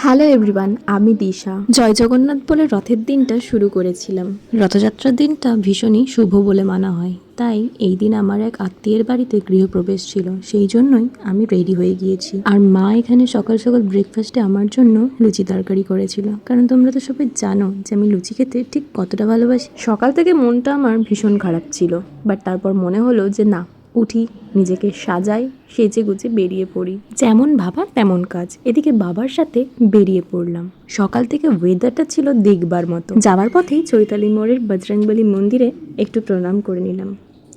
Hello everyone, আমি দিশা। জয় জগন্নাথ বলে রথের দিনটা শুরু করেছিলাম। রথযাত্রার দিনটা ভীষণই শুভ বলে মানা হয়, তাই এই দিন আমার এক আত্মীয়ের বাড়িতে গৃহপ্রবেশ ছিল, সেই জন্যই আমি রেডি হয়ে গিয়েছি। আর মা এখানে সকাল সকাল ব্রেকফাস্টে আমার জন্য লুচি তরকারি করেছিল, কারণ তোমরা তো সবাই জানো যে আমি লুচি খেতে ঠিক কতটা ভালোবাসি। সকাল থেকে মনটা আমার ভীষণ খারাপ ছিল, বাট তারপর মনে হলো যে না, উঠি, নিজেকে সাজাই, সেজে গুজে বেরিয়ে পড়ি। যেমন ভাবা তেমন কাজ। এদিকে বাবার সাথে বেরিয়ে পড়লাম। সকাল থেকে ওয়েদারটা ছিল দেখবার মতো। যাওয়ার পথেই চৈতালি মোড়ের বজরংবলী মন্দিরে একটু প্রণাম করে নিলাম।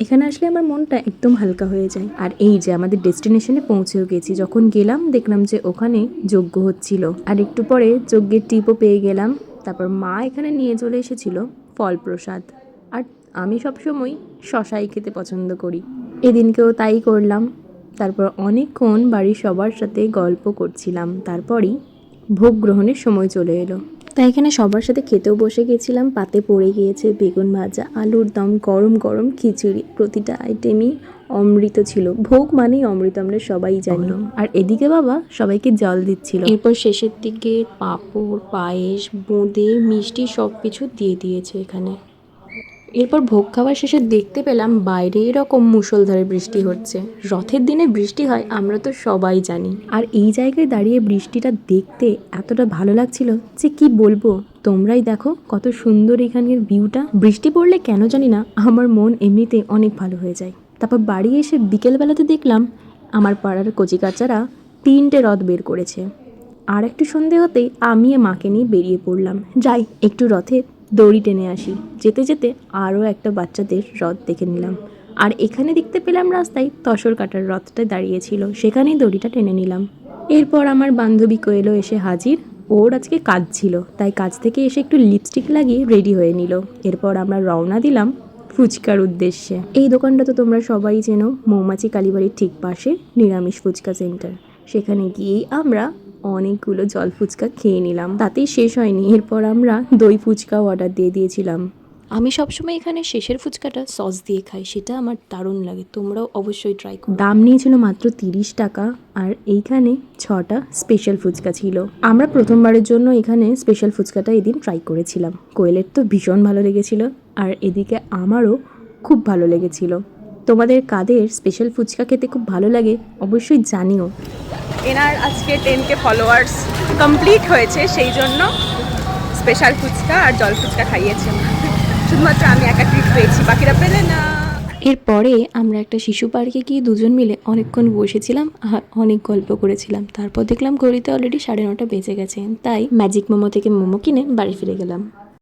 এখানে আসলে আমার মনটা একদম হালকা হয়ে যায়। আর এই যে আমাদের ডেস্টিনেশনে পৌঁছেও গেছি। যখন গেলাম দেখলাম যে ওখানে যজ্ঞ হচ্ছিল, আর একটু পরে যজ্ঞের টিপও পেয়ে গেলাম। তারপর মা এখানে নিয়ে চলে এসেছিল ফল প্রসাদ, আর আমি সবসময় শশাই খেতে পছন্দ করি, এদিনকেও তাই করলাম। তারপর অনেকক্ষণ বাড়ির সবার সাথে গল্প করছিলাম, তারপরই ভোগ গ্রহণের সময় চলে এলো। তাই এখানে সবার সাথে খেতেও বসে গেছিলাম। পাতে পড়ে গিয়েছে বেগুন ভাজা, আলুর দম, গরম গরম খিচুড়ি, প্রতিটা আইটেমই অমৃত ছিল। ভোগ মানেই অমৃত, আমরা সবাই জানি। আর এদিকে বাবা সবাইকে জল দিচ্ছিল। এরপর শেষের দিকে পাঁপড়, পায়েস, বোঁদে, মিষ্টি সব কিছু দিয়ে দিয়েছে এখানে। এরপর ভোগ খাওয়ার শেষে দেখতে পেলাম বাইরে এরকম মুষলধারে বৃষ্টি হচ্ছে। রথের দিনে বৃষ্টি হয় আমরা তো সবাই জানি, আর এই জায়গায় দাঁড়িয়ে বৃষ্টিটা দেখতে এতটা ভালো লাগছিল যে কি বলবো। তোমরাই দেখো কত সুন্দর এখানের ভিউটা। বৃষ্টি পড়লে কেন জানি না আমার মন এমনিতে অনেক ভালো হয়ে যায়। তারপর বাড়ি এসে বিকেলবেলাতে দেখলাম আমার পাড়ার কচিকাচারা 3টে রথ বের করেছে। আর একটু সন্ধে হতেই আমি মাকে নিয়ে বেরিয়ে পড়লাম, যাই একটু রথে দড়ি টেনে আসি। যেতে যেতে আরও একটা বাচ্চাদের রথ দেখে নিলাম। আর এখানে দেখতে পেলাম রাস্তায় তসর কাটার রথটা দাঁড়িয়েছিল, সেখানেই দড়িটা টেনে নিলাম। এরপর আমার বান্ধবী কোয়েলো এসে হাজির। ওর আজকে কাজ ছিল, তাই কাজ থেকে এসে একটু লিপস্টিক লাগিয়ে রেডি হয়ে নিল। এরপর আমরা রওনা দিলাম ফুচকার উদ্দেশ্যে। এই দোকানটা তো তোমরা সবাই চেনো, মৌমাছি কালীবাড়ির ঠিক পাশে নিরামিষ ফুচকা সেন্টার। সেখানে গিয়েই আমরা অনেকগুলো জল ফুচকা খেয়ে নিলাম, তাতেই শেষ হয়নি। এরপর আমরা দই ফুচকাও অর্ডার দিয়ে দিয়েছিলাম। আমি সবসময় এখানে শেষের ফুচকাটা সস দিয়ে খাই, সেটা আমার দারুণ লাগে, তোমরাও অবশ্যই ট্রাই করো। দাম নিয়েছিল মাত্র 30 টাকা, আর এইখানে 6টা স্পেশাল ফুচকা ছিল। আমরা প্রথমবারের জন্য এখানে স্পেশাল ফুচকাটা এদিন ট্রাই করেছিলাম। কোয়েলের তো ভীষণ ভালো লেগেছিল, আর এদিকে আমারও খুব ভালো লেগেছিল। তোমাদের কাদের স্পেশাল ফুচকা খেতে খুব ভালো লাগে অবশ্যই জানিও। এনার আজকে 10K ফলোয়ার্স কমপ্লিট হয়েছে, সেই জন্য স্পেশাল ফুচকা আর জল ফুচকা খাইয়েছেন। শুধুমাত্র আমি একা ট্রিট পেয়েছি, বাকিরা পেলে না। এরপরে আমরা একটা শিশু পার্কে গিয়ে দুজন মিলে অনেকক্ষণ বসেছিলাম আর অনেক গল্প করেছিলাম। তারপর দেখলাম ঘড়িতে অলরেডি 9:30 বেজে গেছে, তাই ম্যাজিক মোমো থেকে মোমো কিনে বাড়ি ফিরে গেলাম।